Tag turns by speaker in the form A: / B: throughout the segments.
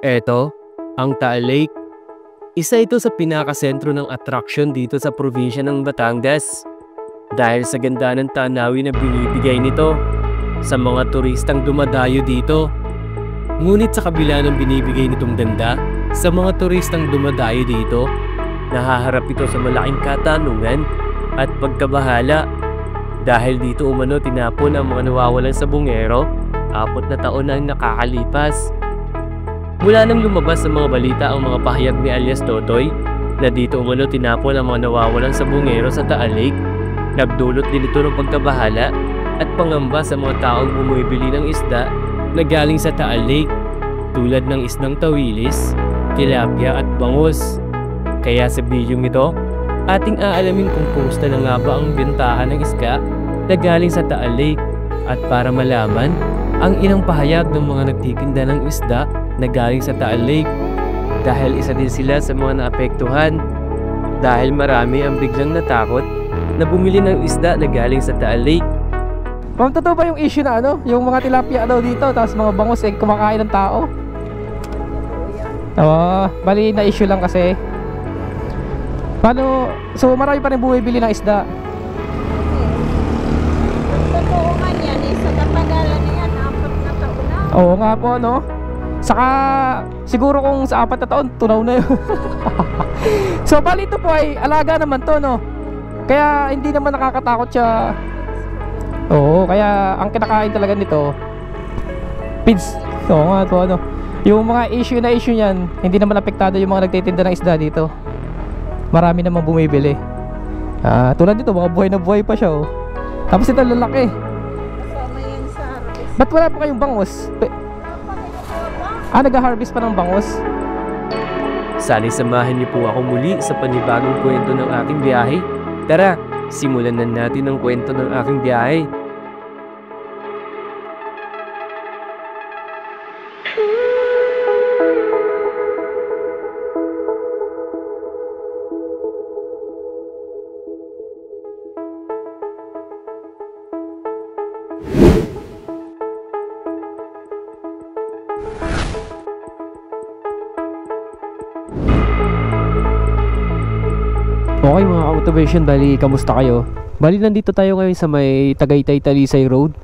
A: Eto, ang Taal Lake. Isa ito sa pinakasentro ng attraction dito sa probinsya ng Batangas. Dahil sa ganda ng tanawin na binibigay nito sa mga turistang dumadayo dito. Ngunit sa kabila ng binibigay nitong ganda sa mga turistang dumadayo dito, nahaharap ito sa malaking katanungan at pagkabahala. Dahil dito umano tinapon ang mga nawawalan sa bungero, 4 na taon na ang nakakalipas. Mula nang lumabas sa mga balita ang mga pahayag ni alias Totoy na dito umano tinapon ang mga nawawalan sa bungero sa Taal Lake, nagdulot din ito ng pagkabahala at pangamba sa mga taong bumibili ng isda na galing sa Taal Lake tulad ng isdang tawilis, tilapia at bangus. Kaya sa bidyong ito, ating aalamin kung kumusta na nga ba ang bentahan ng isda na galing sa Taal Lake at para malaman ang ilang pahayag ng mga nagtitinda ng isda na galing sa Taal Lake dahil isa din sila sa mga naapektuhan dahil marami ang biglang natakot na bumili ng isda na galing sa Taal Lake.
B: Ma'am, totoo ba yung issue na yung mga tilapia daw dito tapos mga bangus kumakain ng tao? Oo, bali na issue lang kasi. Paano, so marami pa rin bumibili ng isda?
C: Totoo nga yan, sa katagalan na yan, 4 na taon na.
B: Oo nga po, no? Saka siguro kung sa 4 na taon, tunaw na yun. So bali ito po ay alaga naman to, no? Kaya hindi naman nakakatakot siya. Oo, kaya ang kinakain talaga nito pids. Oo nga po, ano? Yung mga issue niyan, hindi naman apektado yung mga nagtitinda ng isda dito. Marami naman bumibili. Tulad dito, mga buhay na buhay pa siya, oh. Tapos ito lalaki.
C: Kasama yan sa harvest.
B: Ba't wala pa kayong bangus? Nag-harvest pa ng bangus?
A: Sali samahan niyo po ako muli sa panibagong kwento ng aking biyahe. Tara, simulan na natin ang kwento ng aking biyahe.
B: Okay mga ka-motivation, bali kamusta kayo? Bali nandito tayo ngayon sa may Tagaytay Talisay Road.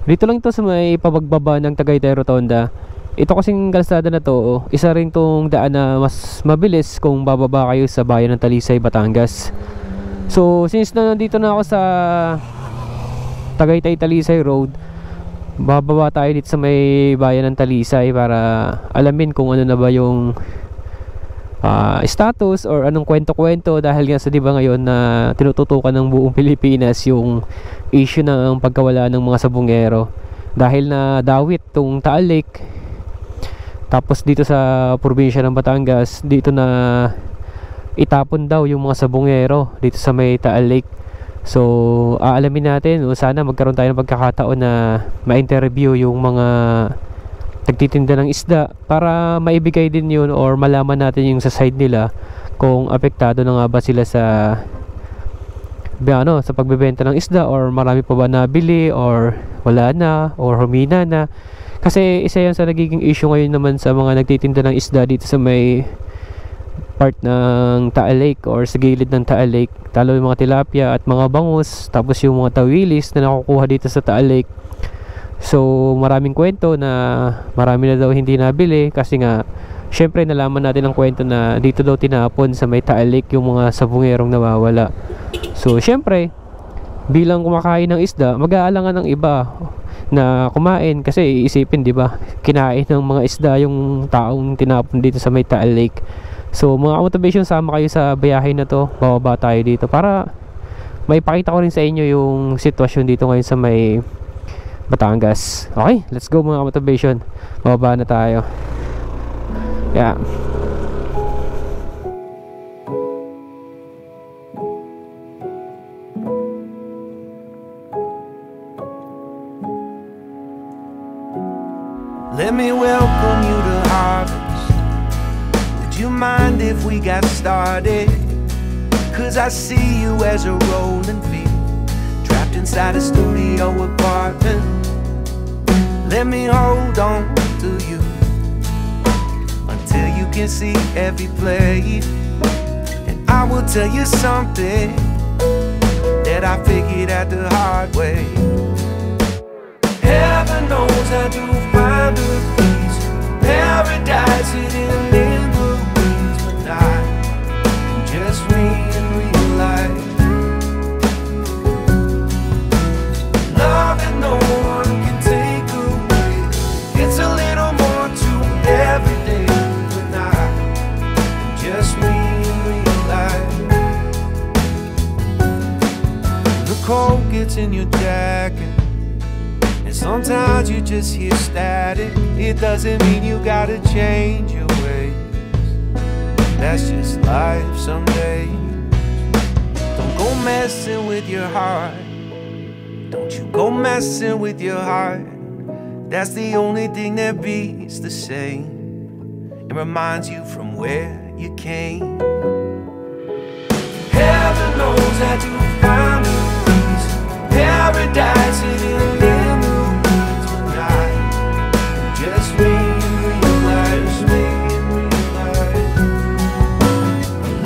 B: Dito lang ito sa may pabagbaba ng Tagaytay Rotonda. Ito kasing kalsada na to, isa rin tong daan na mas mabilis kung bababa kayo sa bayan ng Talisay, Batangas. So since na nandito na ako sa Tagaytay Talisay Road, bababa tayo dito sa may bayan ng Talisay para alamin kung ano na ba yung status or anong kwento-kwento dahil nga sa diba ngayon na tinututukan ng buong Pilipinas yung issue ng pagkawala ng mga sabungero dahil na dawit tong Taal Lake. Tapos dito sa probinsya ng Batangas, dito na itapon daw yung mga sabungero dito sa may Taal Lake. So aalamin natin, sana magkaroon tayo ng pagkakataon na ma-interview yung mga nagtitinda ng isda para maibigay din yun or malaman natin yung sa side nila kung apektado na nga ba sila sa pagbebenta ng isda or marami pa ba nabili or wala na or humina na. Kasi isa yan sa nagiging issue ngayon naman sa mga nagtitinda ng isda dito sa may part ng Taal Lake or sa gilid ng Taal Lake, talo yung mga tilapia at mga bangus, tapos yung mga tawilis na nakukuha dito sa Taal Lake. So maraming kwento na marami na daw hindi nabili kasi nga syempre nalaman natin ang kwento na dito daw tinapon sa may Taal Lake yung mga sabungerong nawawala. So syempre bilang kumakain ng isda, mag-aalangan ng iba na kumain kasi iisipin, di ba, kinain ng mga isda yung taong tinapon dito sa may Taal Lake. So mga motivation, sama kayo sa biyahe na to, bababa tayo dito para maipakita ko rin sa inyo yung sitwasyon dito ngayon sa may Batangas. Okay, let's go mga motivation. Bababa na tayo. Yeah.
D: Let me welcome you to harvest. Would you mind if we got started? 'Cause I see you as a rolling field, trapped inside a studio apartment. Let me hold on to you can see every play. And I will tell you something that I figured out the hard way. Heaven knows I do find a peace, paradise hidden in the weeds, but not just me in real life. Love that no one can take away. It's a little more to every day, but not just me in real life. The cold gets in your jacket, and sometimes you just hear static. It doesn't mean you gotta change your ways. That's just life some days. Don't go messing with your heart. Don't you go messing with your heart. That's the only thing that beats the same. It reminds you from where you came. Heaven knows I do find a peace, paradise hidden in the weeds, but not just me in real life, just me in real life.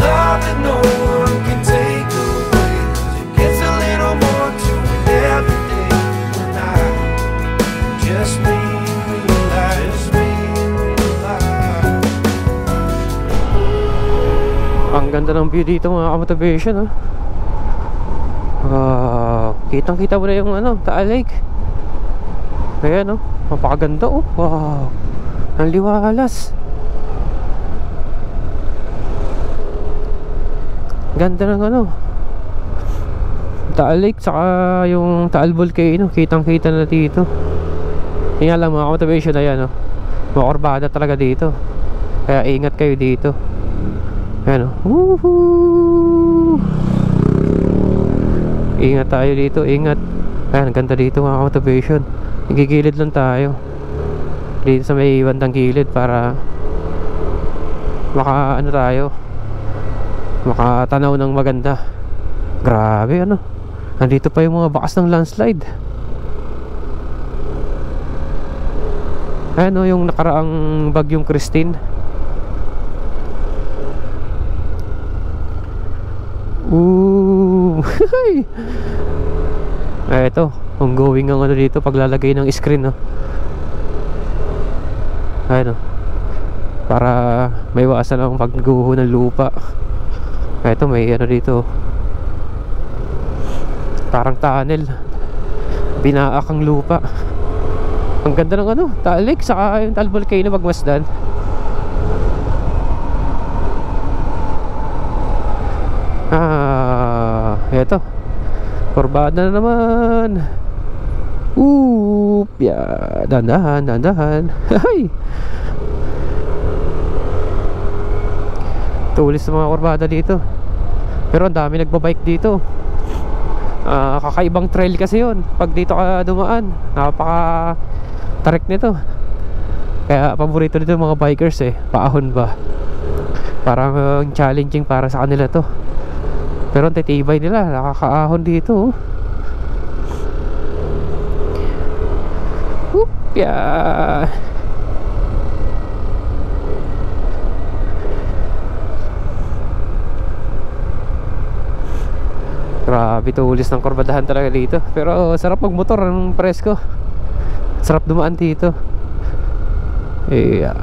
D: Love that no one can take away, 'cause it gets a little more to every day, but not just me in real life, just me in real life.
B: Ang ganda ng view dito mga ka-motivation, oh. Kitang-kita mo na yung Taal Lake. Ayan, oh. Mapakaganda, oh. Wow. Ang liwalas. Ganda ng Taal Lake, saka yung Taal Volcano. Kitang-kita na dito. Yan lang mga motivation, ayan, oh. Makurbada talaga dito. Kaya ingat kayo dito. Ayan, oh. Woohoo! Ingat tayo dito, ingat. Ayan, ganda dito mga motivation. Nagigilid lang tayo dito sa may bandang gilid para tayo, makatanaw ng maganda. Grabe, nandito pa yung mga bakas ng landslide. Ayan, yung nakaraang bagyong Christine. Ooh. Ito, ongoing ang dito paglalagay ng screen, Ayan, para may iwasan ang pagguho ng lupa. Ito, may dito, parang tunnel, binaak ang lupa. Ang ganda ng Taal Lake, saka yung Taal Volcano pagmasdan. Eto, kurbada na naman. Oop, yeah. Dandahan. Hay! Tulis sa mga kurbada dito. Pero ang dami nagbabike dito. Kakaibang trail kasi yun. Pag dito ka dumaan, napaka-tarik nito. Kaya paborito nito mga bikers, paahon ba. Parang challenging para sa kanila to. Pero ang titibay nila, nakakaahon dito, yeah. Grabe, tulis ng kurbadahan talaga dito. Pero sarap magmotor ng presko. Sarap dumaan dito. Ayun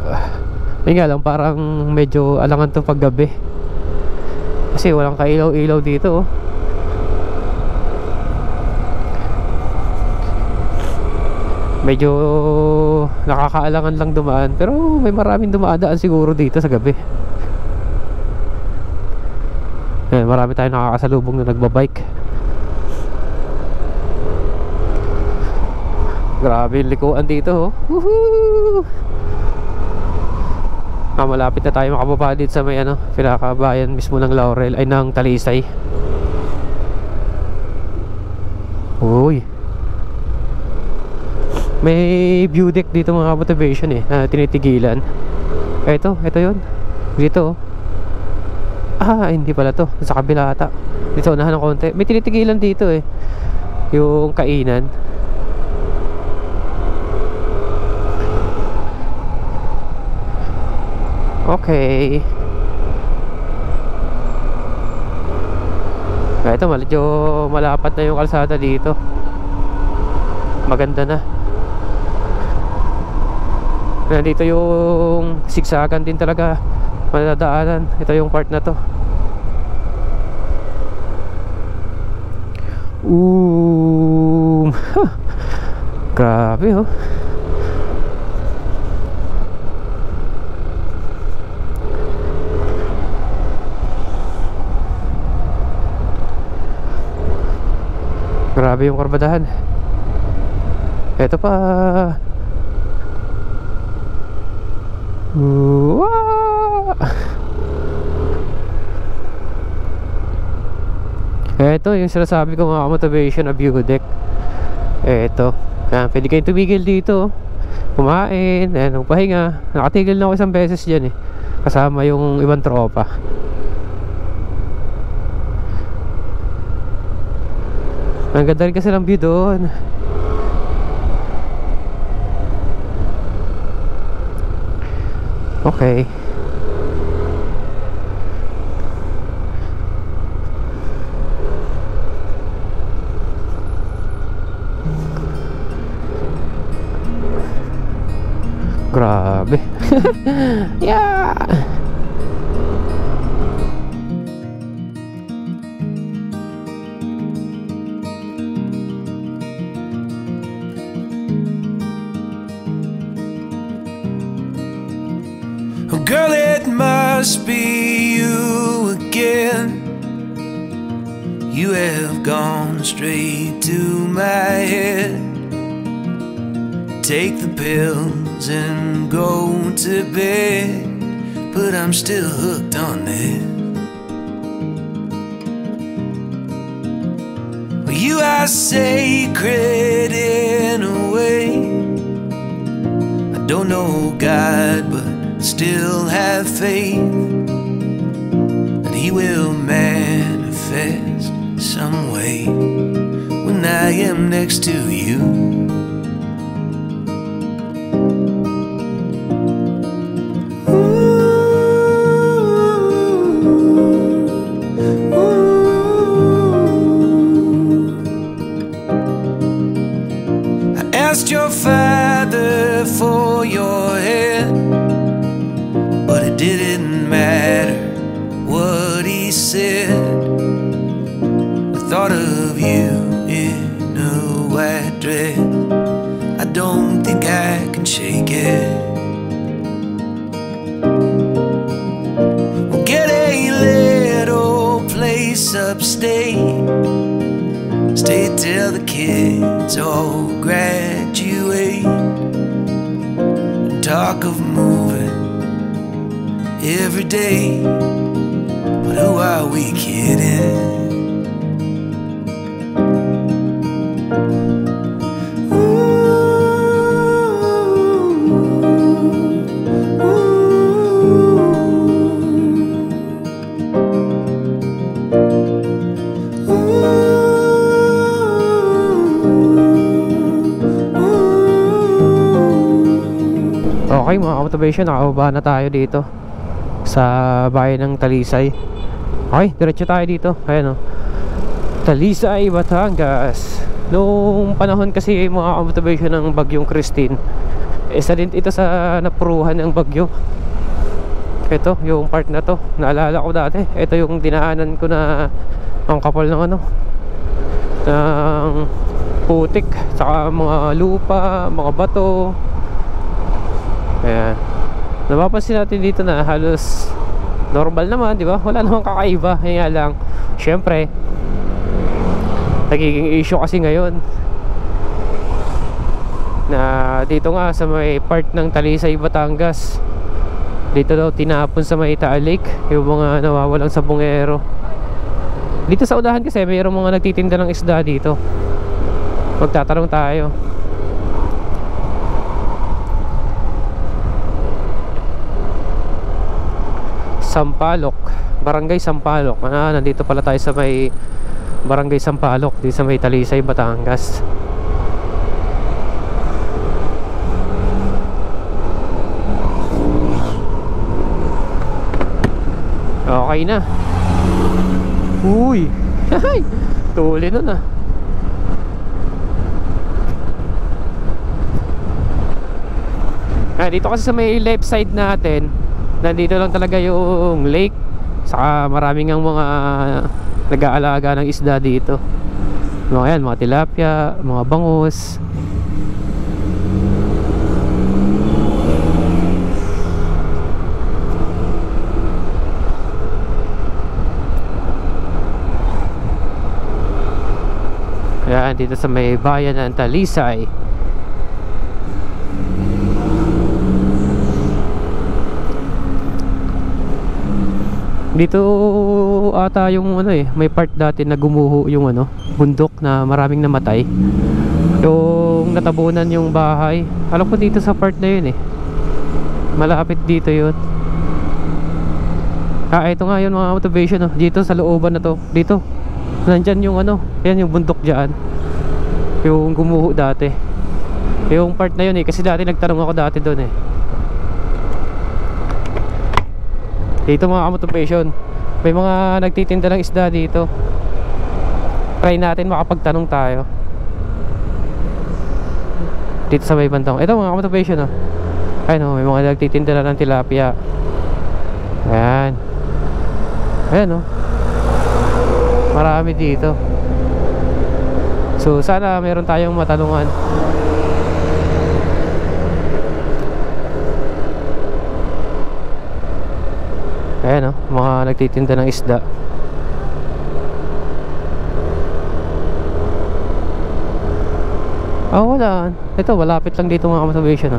B: nga lang, parang medyo alangan to paggabi. Kasi walang kailaw-ilaw dito, Medyo nakakaalangan lang dumaan. Pero may maraming dumaadaan siguro dito sa gabi. Marami tayong nakakasalubong na nagbabike. Grabe yung likuan dito, Woohoo! Malapit na tayo makababa dito sa may pinakabayan mismo ng Laurel, ay ng Talisay. Uy, may view deck dito mga motivation na tinitigilan. Ito yun. Dito, hindi pala to, sa kabila ata. Dito unahan ng konti, may tinitigilan dito yung kainan. Okay. Ito, medyo malapat na yung kalsada dito. Maganda na. Nandito yung sigsagan din talaga madadaanan. Ito yung part na to. Grabe oh. Grabe yung karbadahan. Ito pa. Ito yung sinasabi ko mga motivation na view deck. Ito. Pwede kayong tumigil dito, kumain, magpahinga. Nakatigil na ako isang beses dyan eh, kasama yung ibang tropa. Ang ganda rin kasi ng view doon. Okay. Grabe. Yeah.
D: Oh, girl, it must be you again. You have gone straight to my head. Take the pills and go to bed, but I'm still hooked on this. Well, you are sacred in a way. I don't know God, but still have faith that He will manifest some way when I am next to you. Asked your father for your hand, but it didn't matter what he said. The thought of you in a white dress, I don't think I can shake it. We'll get a little place upstate, stay till the kids all graduate, and talk of moving every day. But who are we kidding?
B: Okay mga motivation, nakababa na tayo dito sa bayan ng Talisay. Okay, diretso tayo dito. Ayan o, Talisay, Batangas. Noong panahon kasi mga motivation ng bagyong Christine, isa din ito sa napuruhan ng bagyo. Ito, yung part na to, naalala ko dati. Ito yung dinaanan ko na ang kapal ng ano, ng putik, saka mga lupa, mga bato. Ayan. Napapansin natin dito na halos normal naman, di ba? Wala namang kakaiba. Kaya lang, syempre, nagiging issue kasi ngayon na dito nga sa may part ng Talisay, Batangas, dito daw tinapon sa may Taal Lake yung mga nawawalang sabongero. Dito sa unahan kasi mayroong mga nagtitinda ng isda dito. Magtatanong tayo. Sampaloc, Barangay Sampaloc. Nandito pala tayo sa may Barangay Sampaloc, dito sa may Talisay, Batangas. Okay na. Uy. Tuli nun ah. Dito kasi sa may left side natin, nandito lang talaga yung lake. Saka maraming ang mga nag-aalaga ng isda dito. Mga yan, mga tilapia, mga bangus. Ayan, dito sa may bayan ng Talisay. Dito ata yung ano may part dati na gumuho yung bundok na maraming namatay. Yung natabunan yung bahay. Alam ko dito sa part na yun malapit dito yun. Ito nga yun mga motivation dito sa looban na to. Dito nandyan yung yan yung bundok dyan, yung gumuho dati. Yung part na yun kasi dati nagtanong ako dati doon Dito mga motivation, may mga nagtitinda ng isda dito. Try natin makapagtanong tayo dito sa may bandang. Ito mga motivation ayun may mga nagtitinda na ng tilapia. Ayan. Ayan marami dito. So sana meron tayong matanungan. Ayan mga nagtitinda ng isda. Wala. Ito malapit lang dito mga motivation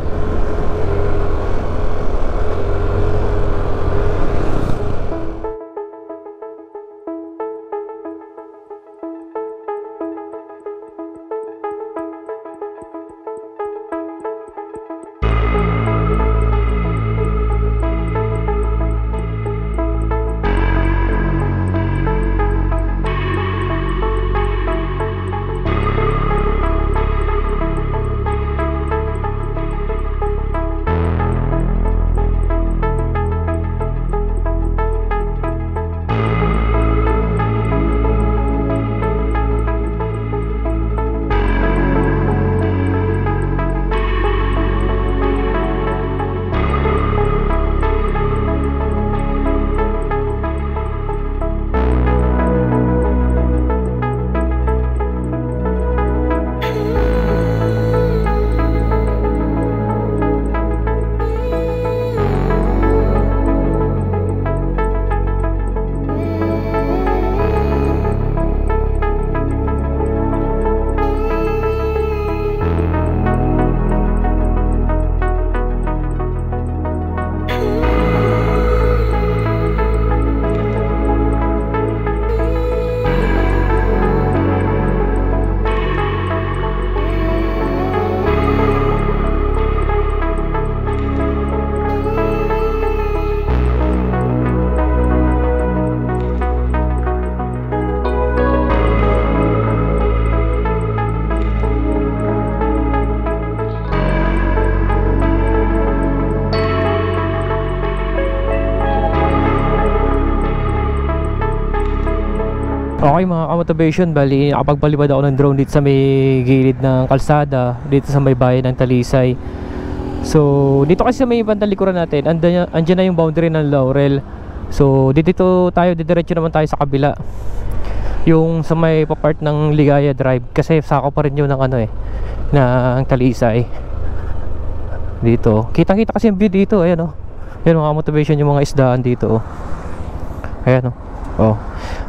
B: Okay mga ka-motivation, bali nakapagpalipad ako ng drone dito sa may gilid ng kalsada, dito sa may bayan ng Talisay. So dito kasi sa may bandang likuran natin, andyan na yung boundary ng Laurel. So dito tayo, didiretso naman tayo sa kabila, yung sa may part ng Ligaya Drive, kasi sako pa rin yun ng ng Talisay. Dito kitang kita kasi yung view dito. Ayan yan mga motivation, yung mga isdaan dito ayan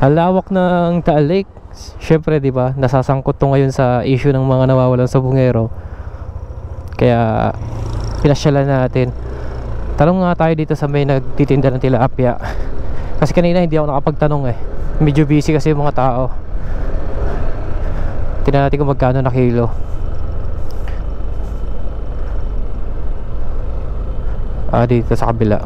B: ang lawak ng Taal Lake. Syempre, di ba, nasasangkot to ngayon sa issue ng mga nawawalan sa bungero. Kaya pinasyalan natin. Tanong nga tayo dito sa may nagtitinda ng tilapia. Kasi kanina hindi ako nakapagtanong Medyo busy kasi yung mga tao. Tingnan natin kung magkano na kilo. Dito sa kabila.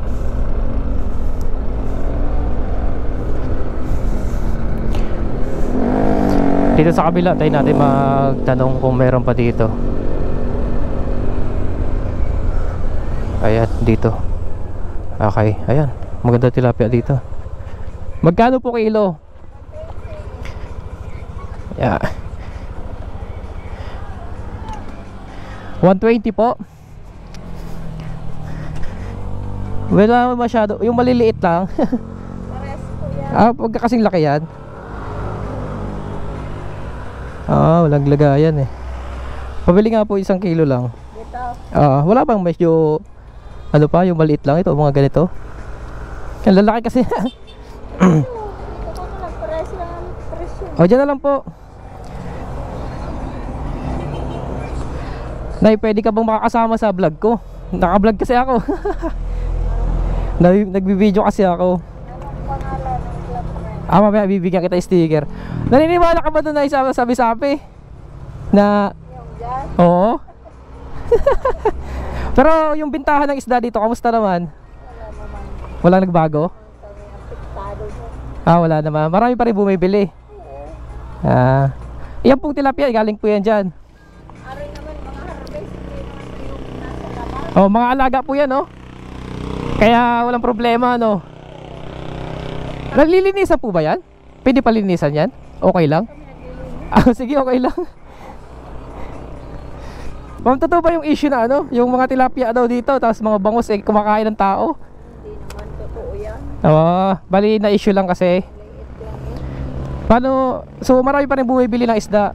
B: Dito sa kabila tayo natin magtanong kung meron pa dito. Ayan, dito. Okay, ayan, maganda tilapia dito. Magkano po kilo? Yeah. 120 po. Wala masyado. Yung maliliit lang.
C: Pares po yan.
B: Pagka kasing laki yan. Walang lagayan eh. Pabili nga po 1 kilo lang.
C: Dito.
B: Wala bang medyo ano pa, yung maliit lang ito, mga ganito. Ang lalaki kasi.
C: Dito po nagpares lang ang presyo.
B: Dyan na lang po. Nay, pwede ka bang makakasama sa vlog ko? Naka-vlog kasi ako. Nagbibideo kasi ako.
C: Anong pangalan ng club na?
B: Mamaya bibigyan kita sticker. Naniniwala ka ba doon na sabi-sabi? Na,
C: Yung dyan?
B: oo. Pero yung bintahan ng isda dito, kamusta naman?
C: Wala naman.
B: Walang nagbago?
C: Kami apektado mo.
B: Wala naman. Marami pa rin bumibili. Iyan pong tilapia, galing po yan dyan.
C: Aray naman mga harvest. Hindi naman yung nasa laman.
B: Mga alaga po yan, no? Kaya walang problema, no? Nalilinisan po ba yan? Pwede palinisan yan? Okay lang? Sige, okay lang. Ma'am, totoo ba yung issue na ano? Yung mga tilapia daw dito, tapos mga bangus kumakain ng tao?
C: Hindi naman totoo yan.
B: Bali na issue lang kasi.
C: Liit lang yan.
B: Paano? So marami pa rin bumibili ng isda.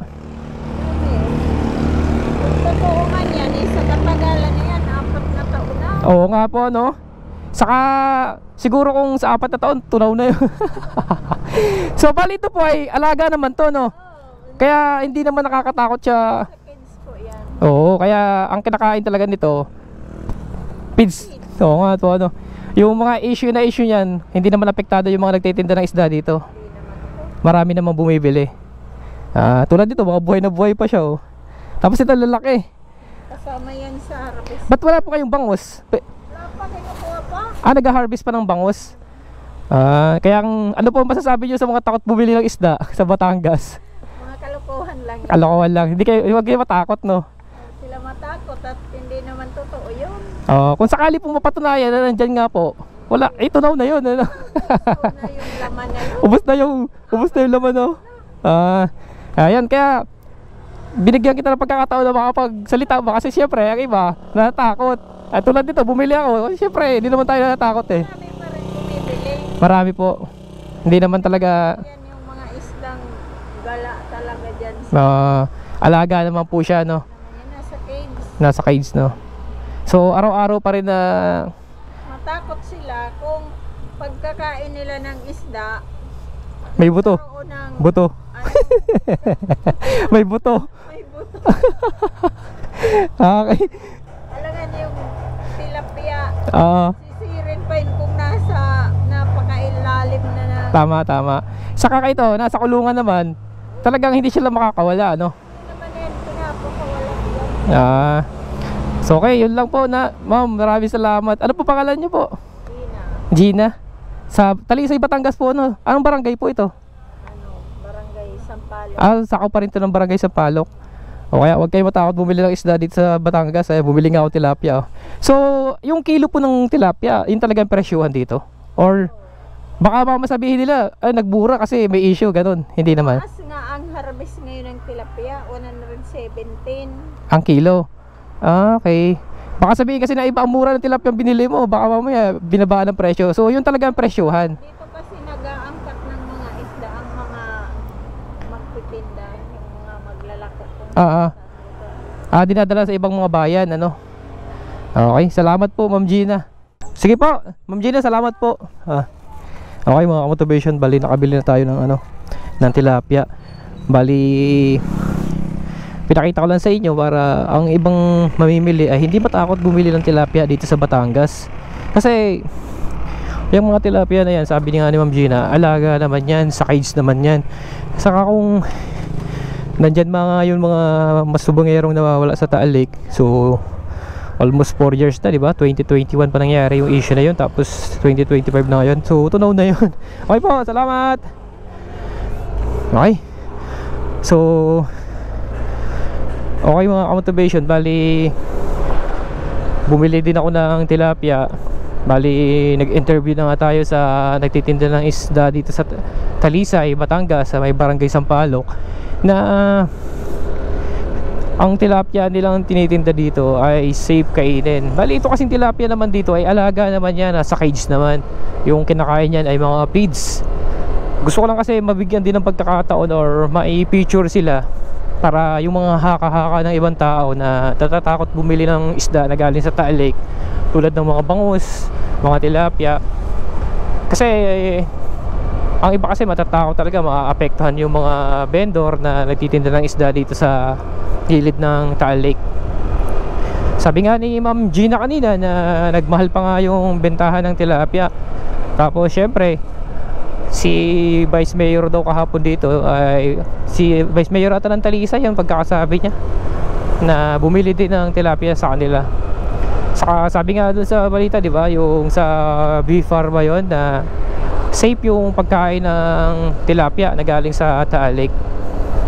C: Totoo man yan. Sa katagalan na yan. 4 na taon na.
B: Oo nga po, no? Saka siguro kung sa 4 na taon, tunaw na yun. So bali ito po ay alaga naman to, no? Kaya hindi naman nakakatakot siya.
C: Sa kids po yan.
B: Oo, kaya ang kinakain talaga nito feeds. Oo nga to, ano? Yung mga issue niyan, hindi naman apektado yung mga nagtitinda ng isda dito. Marami naman bumibili. Tulad dito, mga buhay na buhay pa siya, oh. Tapos ito lalaki.
C: Kasama yan sa harvest.
B: Ba't wala po kayong bangus?
C: Wala pa, kinukuha pa.
B: Nag-harvest pa ng bangus. Kaya ano po masasabi nyo sa mga takot bumili ng isda sa Batangas?
C: Mga kalokohan lang yan.
B: Kalokohan lang. Huwag kayo matakot, no?
C: Sila matakot at hindi naman totoo yun.
B: Kung sakali pong mapatunayan na nandyan nga po, wala, tunaw na yun, ano?
C: Totoo na yung laman na yun.
B: ubos na yung laman, no? Ayan, kaya binigyan kita ng pagkakataon na makapagsalita ba, kasi syempre ang iba natatakot. At tulad dito, bumili ako, syempre hindi naman tayo natatakot eh.
C: Marami pa rin bumibili.
B: Marami po. Hindi naman talaga
C: Yan yung mga isdang gala talaga dyan.
B: alaga naman po siya, no?
C: Yan, nasa cage.
B: Nasa cage, no? So araw-araw pa rin na
C: Matakot sila kung pagkakain nila ng isda,
B: may buto.
C: karoon ng
B: Buto.
C: ano,
B: May buto.
C: may buto.
B: Okay.
C: Alangan yung tilapia. Sisirin pa yun kung napakailalim na
B: Tama. Saka ito, nasa kulungan naman, talagang hindi sila makakawala, no?
C: Hindi naman yan pinapakawalan yan.
B: So okay, yun lang po na, ma'am, maraming salamat. Ano po pangalan niyo po?
C: Gina,
B: Gina. Sa Talisay, Batangas po, no? Anong barangay po ito?
C: barangay Sampalo.
B: Sako pa rin ito ng barangay Sampaloc. O kaya huwag kayo matakot bumili ng isda dito sa Batangas. Bumili nga ako tilapia. So, yung kilo po ng tilapia, yun talagang presyuhan dito? Or baka masabihin nila, nagbura kasi may issue, ganun. Hindi naman.
C: Mas nga ang harvest ngayon ng tilapia, 117.
B: Ang kilo. Okay. Baka sabihin kasi na iba ang mura ng tilapia ang binili mo, baka mamaya binabaan ng presyo. So yun talaga ang presyuhan.
C: Dito kasi nag-aangkat ng mga isda ang mga magtitinda, yung mga maglalako.
B: Dinadala sa ibang mga bayan, ano. Okay, salamat po, Ma'am Gina. Sige po, Ma'am Gina, salamat po. Okay, mga motivation, bali nakabili na tayo ng ng tilapia. Bali pinakita ko lang sa inyo para ang ibang mamimili ay hindi matakot bumili ng tilapia dito sa Batangas. Kasi yung mga tilapia na yan, sabi nga ni Ma'am Gina, alaga naman yan, sa cage naman yan. Saka kung nandyan mga masubangerong nawawala sa Taal Lake, so almost 4 years na, diba? 2021 pa nangyari yung issue na yun, tapos 2025 na ngayon, so tunaw na yun. Okay po, salamat. Okay, so okay mga ka-motivation, bali bumili din ako ng tilapia Bali, nag-interview na nga tayo sa nagtitinda ng isda dito sa Talisay, Batangas, sa may barangay Sampaloc, na ang tilapia nilang tinitinda dito ay safe kainin. Bali, ito kasing tilapia naman dito ay alaga naman yan, nasa cage naman. Yung kinakain yan ay mga feeds. Gusto ko lang kasi mabigyan din ng pagkakataon or mai-feature sila para yung mga haka-haka ng ibang tao na natatakot bumili ng isda na galing sa Taal Lake, tulad ng mga bangus, mga tilapia. Kasi ang iba kasi matatakot talaga, maaapektuhan yung mga vendor na nagtitinda ng isda dito sa gilid ng Taal Lake. Sabi nga ni Ma'am Gina kanina na nagmahal pa nga yung bentahan ng tilapia. Tapos syempre si Vice Mayor daw kahapon dito ay si Vice Mayor ata ng Talisay, yung pagkakasabi niya na bumili din ng tilapia sa kanila. Saka sabi nga dun sa balita, di ba, yung sa beef farm ba yun, na safe yung pagkain ng tilapia na galing sa Taal Lake.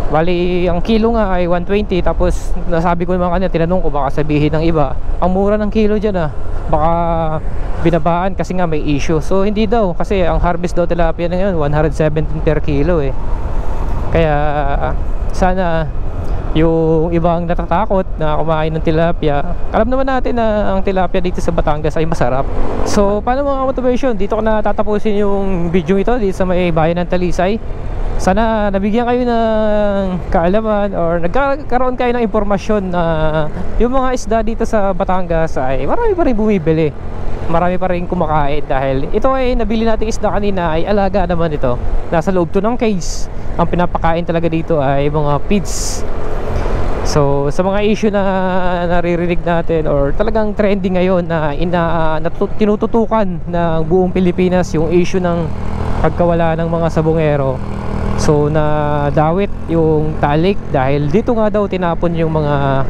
B: Bali, ang kilo nga ay 120. Tapos nasabi ko naman kanina, tinanong ko, baka sabihin ng iba, ang mura ng kilo dyan baka binabaan kasi nga may issue. So hindi daw, kasi ang harvest daw tilapia na ngayon 117 per kilo Kaya sana yung ibang natatakot na kumain ng tilapia, alam naman natin na ang tilapia dito sa Batangas ay masarap. So paano mga motivation, dito ko na tatapusin yung video ito dito sa may bayan ng Talisay. Sana nabigyan kayo ng kaalaman or nagkaroon kayo ng impormasyon na yung mga isda dito sa Batangas ay marami pa rin bumibili, marami pa rin kumakain. Dahil ito ay nabili nating isda kanina ay alaga naman ito, nasa loob to ng cage. Ang pinapakain talaga dito ay mga feeds. So sa mga issue na naririnig natin or talagang trending ngayon na tinututukan ng buong Pilipinas, yung issue ng pagkawala ng mga sabungero. So na dawit yung Taal Lake dahil dito nga daw tinapon yung mga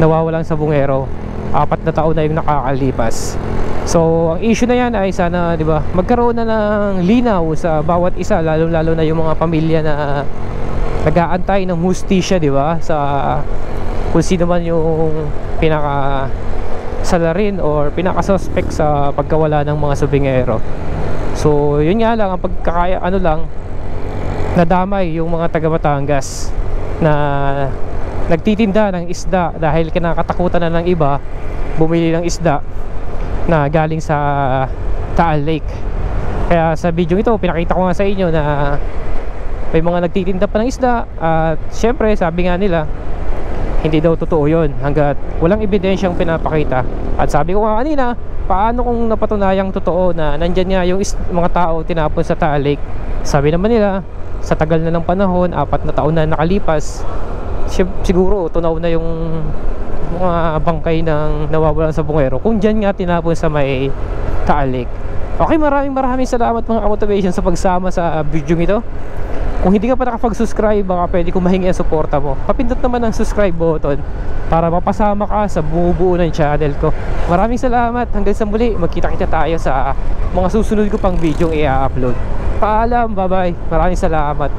B: nawawalang sabungero. 4 na taon na yung nakakalipas. So ang issue na yan ay sana, di ba, magkaroon na ng linaw sa bawat isa, lalo na yung mga pamilya na nag-aantay ng hustisya, di ba, sa kung sino man yung pinaka salarin or pinaka suspect sa pagkawala ng mga sabungero. So yun nga lang, ang pagkakaya nadamay yung mga taga Batangas na nagtitinda ng isda dahil kinakatakutan na ng iba bumili ng isda na galing sa Taal Lake. Kaya sa video ito pinakita ko nga sa inyo na may mga nagtitinda pa ng isda, at syempre sabi nga nila hindi daw totoo yun hanggat walang ebidensyang pinapakita. At sabi ko nga kanina, paano kung napatunayang totoo na nandyan nga yung mga tao tinapon sa Taal Lake? Sabi naman nila, sa tagal na ng panahon, 4 na taon na nakalipas, siguro tunaw na yung mga bangkay ng nawawalan sa bungero kung dyan nga tinapon sa may Taal Lake. Okay, maraming salamat mga motivation sa pagsama sa video ito. Kung hindi ka pa nakapag-subscribe, baka pwede kong mahingi ang suporta mo. Papindot naman ang subscribe button para mapasama ka sa bumubuo ng channel ko. Maraming salamat. Hanggang sa muli, magkita-kita tayo sa mga susunod ko pang video i-upload. Paalam, bye-bye. Maraming salamat.